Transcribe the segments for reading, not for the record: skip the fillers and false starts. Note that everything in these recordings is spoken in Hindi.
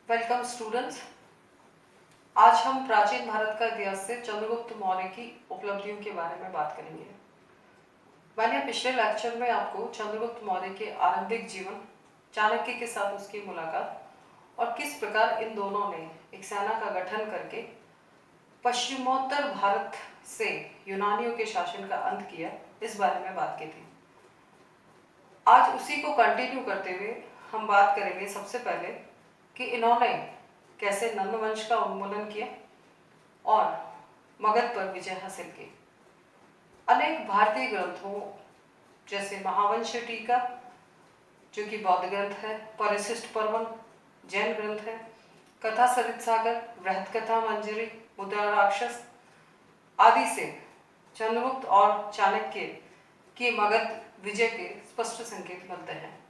Welcome students. आज हम प्राचीन भारत का इतिहास से चंद्रगुप्त मौर्य की उपलब्धियों के बारे में बात करेंगे। मैंने पिछले लेक्चर में आपको चंद्रगुप्त मौर्य के आरंभिक जीवन, चाणक्य के साथ उसकी मुलाकात और किस प्रकार इन दोनों ने एक सेना का गठन करके पश्चिमोत्तर भारत से यूनानियों के शासन का अंत किया, इस बारे में बात की थी। आज उसी को कंटिन्यू करते हुए हम बात करेंगे सबसे पहले कि इन्होंने कैसे नंद वंश का उन्मूलन किया और मगध पर विजय हासिल की। अनेक भारतीय ग्रंथों जैसे महावंश टीका, जो कि बौद्ध ग्रंथ है, परिशिष्ट पर्वन जैन ग्रंथ है, कथा सरित सागर, बृहत कथा मंजरी, मुद्रा राक्षस आदि से चंद्रगुप्त और चाणक्य की मगध विजय के स्पष्ट संकेत मिलते हैं।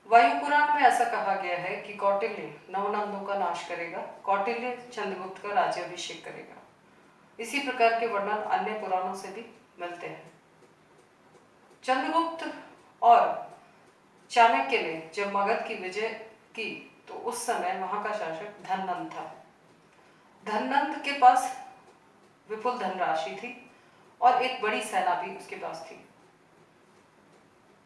वायु पुराण में ऐसा कहा गया है कि कौटिल्य नवनंदों का नाश करेगा, कौटिल्य चंद्रगुप्त का राज्याभिषेक करेगा। इसी प्रकार के वर्णन अन्य पुराणों से भी मिलते हैं। चंद्रगुप्त और चाणक्य ने जब मगध की विजय की तो उस समय वहां का शासक धननंद था। धननंद के पास विपुल धनराशि थी और एक बड़ी सेना भी उसके पास थी।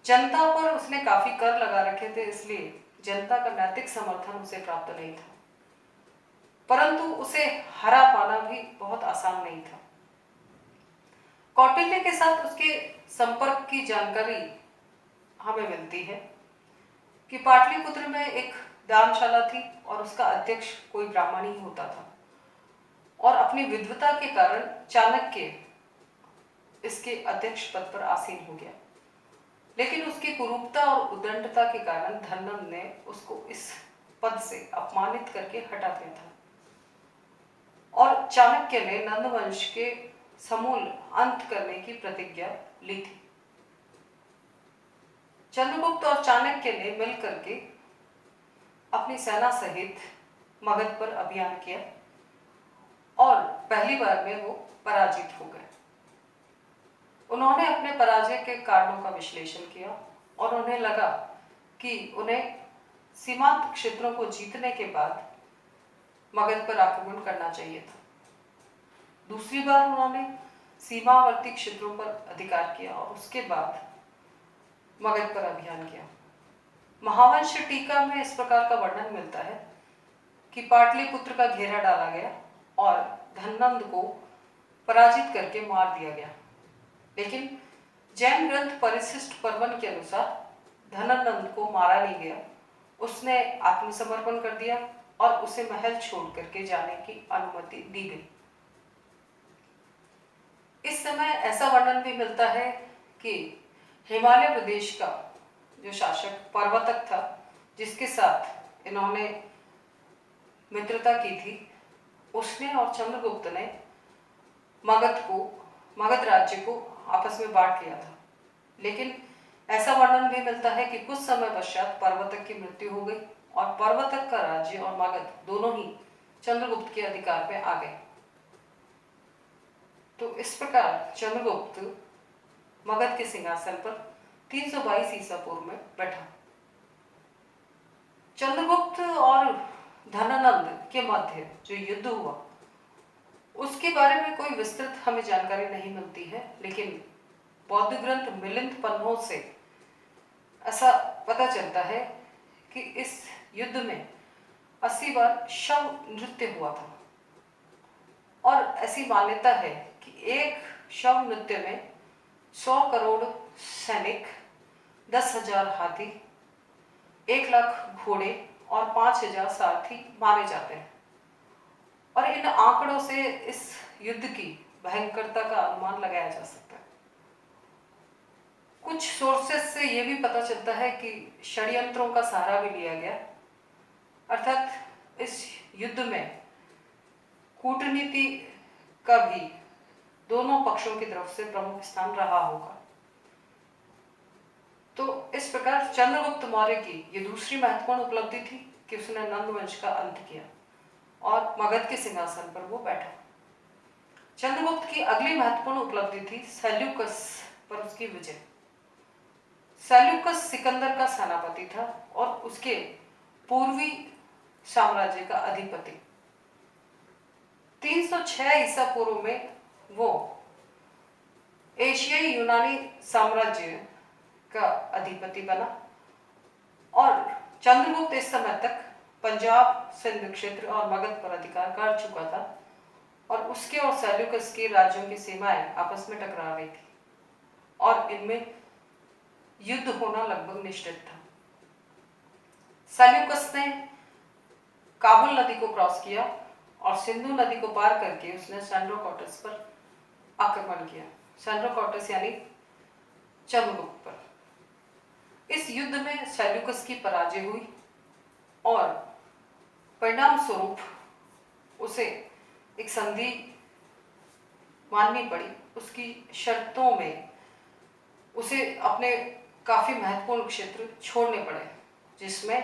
जनता पर उसने काफी कर लगा रखे थे, इसलिए जनता का नैतिक समर्थन उसे प्राप्त नहीं था, परंतु उसे हरा पाना भी बहुत आसान नहीं था। कौटिल्य के साथ उसके संपर्क की जानकारी हमें मिलती है कि पाटलिपुत्र में एक दानशाला थी और उसका अध्यक्ष कोई ब्राह्मण ही होता था, और अपनी विद्वता के कारण चाणक्य इसके अध्यक्ष पद पर आसीन हो गया। लेकिन उसकी कुरूपता और उद्दंडता के कारण धननंद ने उसको इस पद से अपमानित करके हटा दिया था और चाणक्य ने नंद वंश के समूल अंत करने की प्रतिज्ञा ली थी। चंद्रगुप्त और चाणक्य ने मिलकर के अपनी सेना सहित मगध पर अभियान किया और पहली बार में वो पराजित हो गए। उन्होंने अपने पराजय के कारणों का विश्लेषण किया और उन्हें लगा कि उन्हें सीमांत क्षेत्रों को जीतने के बाद मगध पर आक्रमण करना चाहिए था। दूसरी बार उन्होंने सीमावर्ती क्षेत्रों पर अधिकार किया और उसके बाद मगध पर अभियान किया। महावंश टीका में इस प्रकार का वर्णन मिलता है कि पाटलिपुत्र का घेरा डाला गया और धननंद को पराजित करके मार दिया गया। लेकिन जैन ग्रंथ परिशिष्ट पर्वन के अनुसार धननंद को मारा नहीं गया, उसने आत्मसमर्पण कर दिया और उसे महल छोड़ करके जाने की अनुमति दी गई। इस समय ऐसा वर्णन भी मिलता है कि हिमालय प्रदेश का जो शासक पर्वतक था, जिसके साथ इन्होंने मित्रता की थी, उसने और चंद्रगुप्त ने मगध राज्य को आपस में बांट लिया था। लेकिन ऐसा वर्णन भी मिलता है कि कुछ समय पश्चात पर्वतक की मृत्यु हो गई और पर्वतक का राज्य और मगध दोनों ही चंद्रगुप्त के अधिकार में आ गए। तो इस प्रकार चंद्रगुप्त मगध के सिंहासन पर 322 ईसा पूर्व में बैठा। चंद्रगुप्त और धनानंद के मध्य जो युद्ध हुआ उसके बारे में कोई विस्तृत हमें जानकारी नहीं मिलती है, लेकिन बौद्ध ग्रंथ मिलिंद पन्नों से ऐसा पता चलता है कि इस युद्ध में 80 बार शव नृत्य हुआ था और ऐसी मान्यता है कि एक शव नृत्य में 100 करोड़ सैनिक, 10,000 हाथी, 1 लाख घोड़े और 5,000 सारथी मारे जाते हैं। और इन आंकड़ों से इस युद्ध की भयंकरता का अनुमान लगाया जा सकता है। कुछ सोर्सेस से यह भी पता चलता है कि षड्यंत्रों का सहारा भी लिया गया, अर्थात इस युद्ध में कूटनीति का भी दोनों पक्षों की तरफ से प्रमुख स्थान रहा होगा। तो इस प्रकार चंद्रगुप्त मौर्य की ये दूसरी महत्वपूर्ण उपलब्धि थी कि उसने नंद वंश का अंत किया और मगध के सिंहासन पर वो बैठा। चंद्रगुप्त की अगली महत्वपूर्ण उपलब्धि थी सेल्यूकस पर उसकी विजय। सेल्यूकस सिकंदर का सेनापति था और उसके पूर्वी साम्राज्य का अधिपति। 306 ईसा पूर्व में वो एशियाई यूनानी साम्राज्य का अधिपति बना और चंद्रगुप्त इस समय तक पंजाब, सिंध क्षेत्र और मगध पर अधिकार कर चुका था और उसके और सेल्यूकस के राज्यों की सीमाएं आपस में टकरा रही थी और इनमें युद्ध होना लगभग निश्चित था। सेल्यूकस ने काबुल नदी को क्रॉस किया और सिंधु नदी को पार करके उसने सेंड्रोकॉटस पर आक्रमण किया। सेंड्रोकॉटस यानी चंद्रगुप्त पर। इस युद्ध में सेल्यूकस की पराजय हुई और परिणाम स्वरूप उसे एक संधि माननी पड़ी। उसकी शर्तों में उसे अपने काफी महत्वपूर्ण क्षेत्र छोड़ने पड़े, जिसमें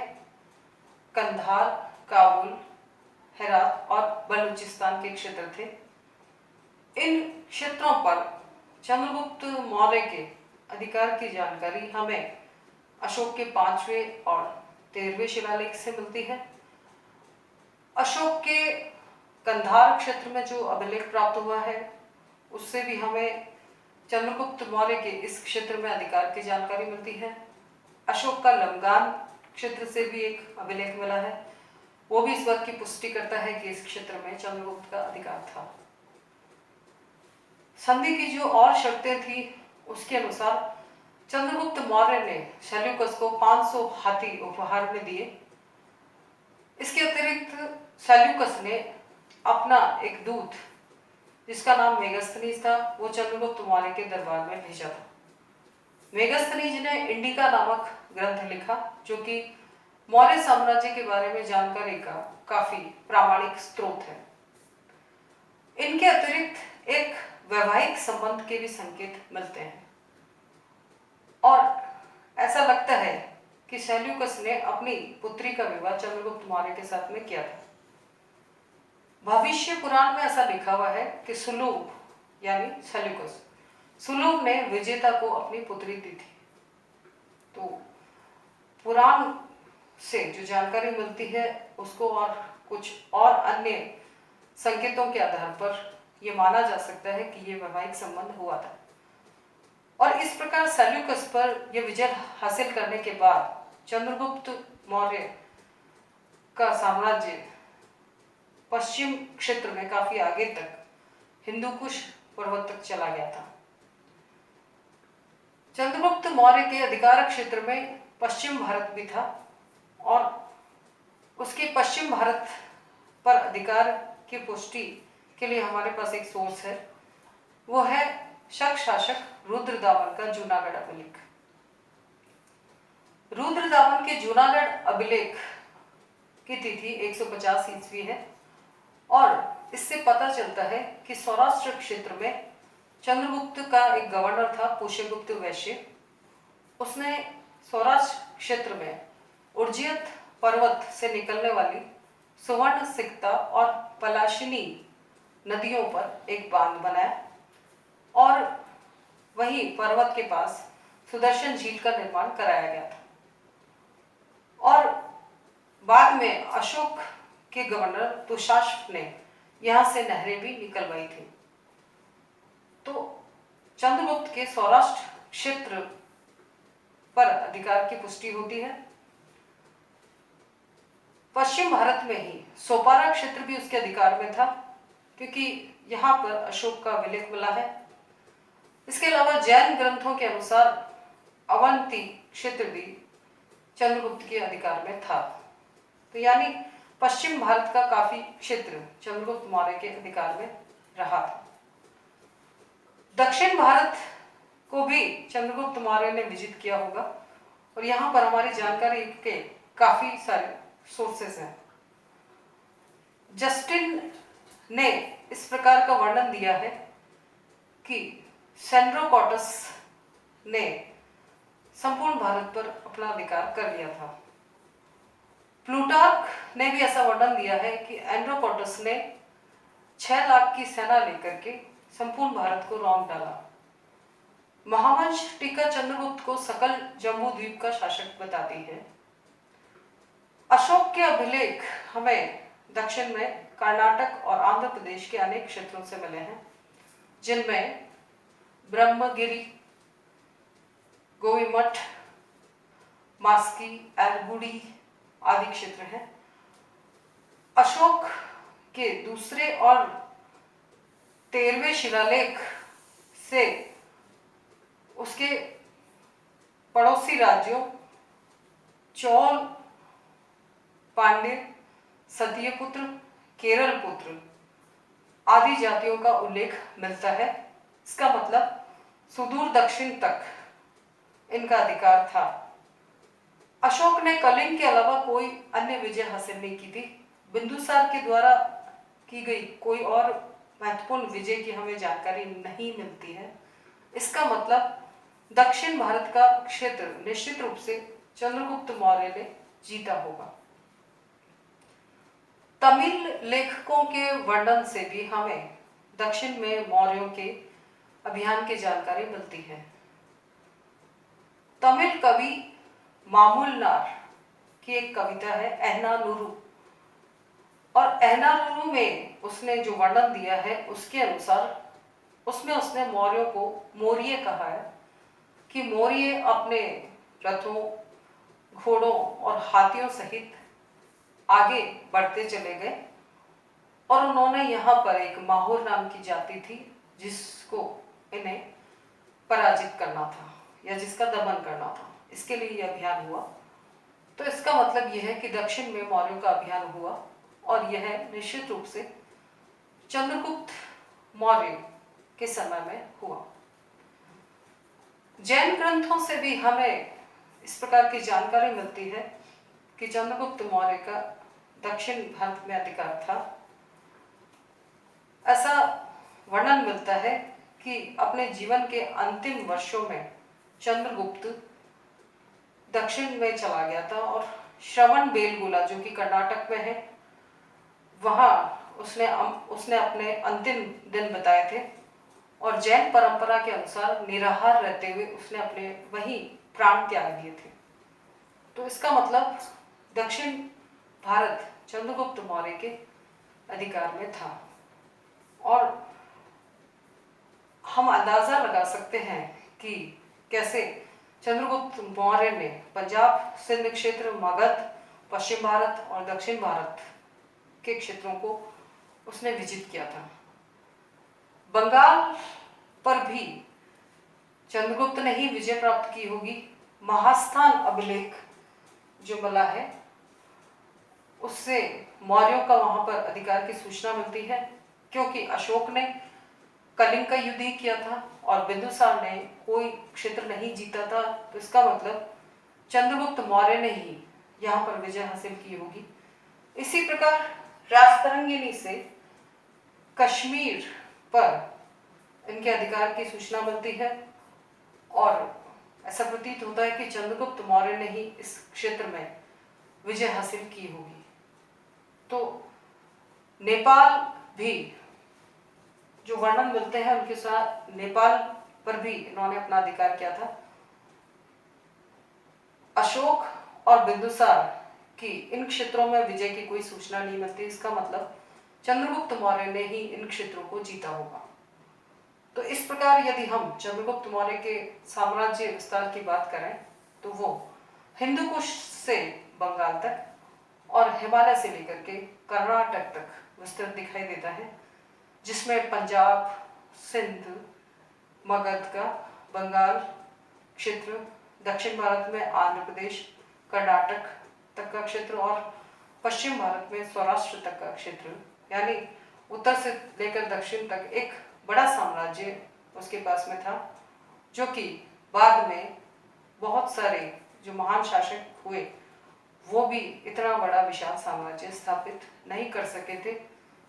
कंधार, काबुल, हेरात और बलूचिस्तान के क्षेत्र थे। इन क्षेत्रों पर चंद्रगुप्त मौर्य के अधिकार की जानकारी हमें अशोक के 5वें और 13वें शिलालेख से मिलती है। अशोक के कंधार क्षेत्र में जो अभिलेख प्राप्त हुआ है उससे भी हमें चंद्रगुप्त मौर्य के इस क्षेत्र में अधिकार की जानकारी मिलती है। अशोक का लमगान क्षेत्र से भी एक अभिलेख मिला है, वो भी इस बात की पुष्टि करता है कि इस क्षेत्र में चंद्रगुप्त का अधिकार था। संधि की जो और शर्तें थी उसके अनुसार चंद्रगुप्त मौर्य ने सेल्यूकस को 500 हाथी उपहार में दिए। इसके अतिरिक्त सेल्यूकस ने अपना एक दूत जिसका नाम मेगास्थनीज था वो चंद्रगुप्त मौर्य के दरबार में भेजा था। मेगास्थनीज ने इंडिका नामक ग्रंथ लिखा जो कि मौर्य साम्राज्य के बारे में जानकारी का काफी प्रामाणिक स्रोत है। इनके अतिरिक्त एक वैवाहिक संबंध के भी संकेत मिलते हैं और ऐसा लगता है कि सेल्यूकस ने अपनी पुत्री का विवाह चंद्रगुप्त मौर्य के साथ में किया था। भविष्य पुराण में ऐसा लिखा हुआ है कि सुलूभ यानी सेल्यूकस, सुलूभ ने विजेता को अपनी पुत्री दी थी। तो पुराण से जो जानकारी मिलती है उसको और कुछ और अन्य संकेतों के आधार पर यह माना जा सकता है कि यह वैवाहिक संबंध हुआ था। और इस प्रकार सेल्यूकस पर यह विजय हासिल करने के बाद चंद्रगुप्त मौर्य का साम्राज्य पश्चिम क्षेत्र में काफी आगे तक हिंदुकुश पर्वत तक चला गया था। चंद्रगुप्त मौर्य के अधिकार क्षेत्र में पश्चिम भारत भी था और उसके पश्चिम भारत पर अधिकार की पुष्टि के लिए हमारे पास एक सोर्स है, वो है शक शासक रुद्रदामन का जूनागढ़ अभिलेख। रुद्रदामन के जूनागढ़ अभिलेख की तिथि 150 ईस्वी है और इससे पता चलता है कि सौराष्ट्र क्षेत्र में चंद्रगुप्त का एक गवर्नर था पुष्यगुप्त वैश्य। उसने सौराष्ट्र क्षेत्र में उर्जियत पर्वत से निकलने वाली सुवर्ण सिकता और पलाशिनी नदियों पर एक बांध बनाया और वहीं पर्वत के पास सुदर्शन झील का निर्माण कराया गया था। और बाद में अशोक के गवर्नर दुशासन ने यहां से नहरें भी निकलवाई थी। तो चंद्रगुप्त के सौराष्ट्र क्षेत्र पर अधिकार की पुष्टि होती है। पश्चिम भारत में ही सोपारा क्षेत्र भी उसके अधिकार में था क्योंकि यहाँ पर अशोक का अभिलेख मिला है। इसके अलावा जैन ग्रंथों के अनुसार अवंती क्षेत्र भी चंद्रगुप्त के अधिकार में था। तो यानी पश्चिम भारत का काफी क्षेत्र चंद्रगुप्त मौर्य के अधिकार में रहा था। दक्षिण भारत को भी चंद्रगुप्त मौर्य ने विजित किया होगा और यहाँ पर हमारी जानकारी के काफी सारे सोर्सेस हैं। जस्टिन ने इस प्रकार का वर्णन दिया है कि सेंड्रोकॉटस ने संपूर्ण भारत पर अपना अधिकार कर लिया था। प्लूटार्क ने भी ऐसा वर्णन दिया है कि एंड्रोकॉटस ने 6 लाख की सेना लेकर के संपूर्ण भारत को रौंद डाला। महावंश टीका चंद्रगुप्त को सकल जम्बू द्वीप का शासक बताती है। अशोक के अभिलेख हमें दक्षिण में कर्नाटक और आंध्र प्रदेश के अनेक क्षेत्रों से मिले हैं, जिनमें ब्रह्मगिरी, गोविमठ, मास्की, एलगुड़ी आदि क्षेत्र हैं। अशोक के दूसरे और 13वें शिलालेख से उसके पड़ोसी राज्यों चोल, पांड्य, सत्यपुत्र, केरल पुत्र आदि जातियों का उल्लेख मिलता है। इसका मतलब सुदूर दक्षिण तक इनका अधिकार था। अशोक ने कलिंग के अलावा कोई अन्य विजय हासिल नहीं की थी। बिंदुसार के द्वारा की गई कोई और महत्वपूर्ण विजय की हमें जानकारी नहीं मिलती है। इसका मतलब दक्षिण भारत का क्षेत्र निश्चित रूप से चंद्रगुप्त मौर्य ने जीता होगा। तमिल लेखकों के वर्णन से भी हमें दक्षिण में मौर्यों के अभियान की जानकारी मिलती है। तमिल कवि मामुलनार की एक कविता है एहनानुरु, और एहनानुरु में उसने जो वर्णन दिया है उसके अनुसार उसमें उसने मौर्यों को मौर्य कहा है कि मौर्य अपने रथों, घोड़ों और हाथियों सहित आगे बढ़ते चले गए और उन्होंने यहाँ पर एक माहुर नाम की जाति थी जिसको इन्हें पराजित करना था या जिसका दमन करना था। इसके लिए यह अभियान हुआ। तो इसका मतलब यह है कि दक्षिण में मौर्यों का अभियान हुआ और यह निश्चित रूप से चंद्रगुप्त मौर्य के समय में हुआ। जैन ग्रंथों से भी हमें इस प्रकार की जानकारी मिलती है कि चंद्रगुप्त मौर्य का दक्षिण भारत में अधिकार था। ऐसा वर्णन मिलता है कि अपने जीवन के अंतिम वर्षों में चंद्रगुप्त दक्षिण में चला गया था और श्रवण बेलगोला जो कि कर्नाटक में है वहां उसने अपने अंतिम दिन बिताए थे और जैन परंपरा के अनुसार निराहार रहते हुए उसने अपने वहीं प्राण त्याग दिए थे। तो इसका मतलब दक्षिण भारत चंद्रगुप्त मौर्य के अधिकार में था और हम अंदाजा लगा सकते हैं कि कैसे चंद्रगुप्त मौर्य ने पंजाब, सिंध क्षेत्र, मगध, पश्चिम भारत और दक्षिण भारत के क्षेत्रों को उसने विजित किया था। बंगाल पर भी चंद्रगुप्त ने ही विजय प्राप्त की होगी। महास्थान अभिलेख जो मिला है उससे मौर्यों का वहां पर अधिकार की सूचना मिलती है, क्योंकि अशोक ने कलिंग का युद्ध ही किया था और बिंदुसार ने कोई क्षेत्र नहीं जीता था। तो इसका मतलब चंद्रगुप्त मौर्य ने ही यहाँ पर विजय हासिल की होगी। इसी प्रकार राजतरंगिणी से कश्मीर पर इनके अधिकार की सूचना मिलती है और ऐसा प्रतीत होता है कि चंद्रगुप्त मौर्य ने ही इस क्षेत्र में विजय हासिल की होगी। तो नेपाल भी जो वर्णन मिलते हैं उनके साथ नेपाल पर भी इन्होंने अपना अधिकार किया था। अशोक और बिंदुसार की इन क्षेत्रों में विजय की कोई सूचना नहीं मिलती। इसका मतलब चंद्रगुप्त मौर्य ने ही इन क्षेत्रों को जीता होगा। तो इस प्रकार यदि हम चंद्रगुप्त मौर्य के साम्राज्य विस्तार की बात करें तो वो हिंदू कुश से बंगाल तक और हिमालय से लेकर के कर्नाटक तक विस्तृत दिखाई देता है, जिसमें पंजाब, सिंध, मगध का बंगाल क्षेत्र, दक्षिण भारत में आंध्र प्रदेश, कर्नाटक तक का क्षेत्र और पश्चिम भारत में सौराष्ट्र तक का क्षेत्र, यानी उत्तर से लेकर दक्षिण तक एक बड़ा साम्राज्य उसके पास में था, जो कि बाद में बहुत सारे जो महान शासक हुए वो भी इतना बड़ा विशाल साम्राज्य स्थापित नहीं कर सके थे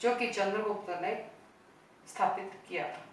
जो कि चंद्रगुप्त ने स्थापित किया था।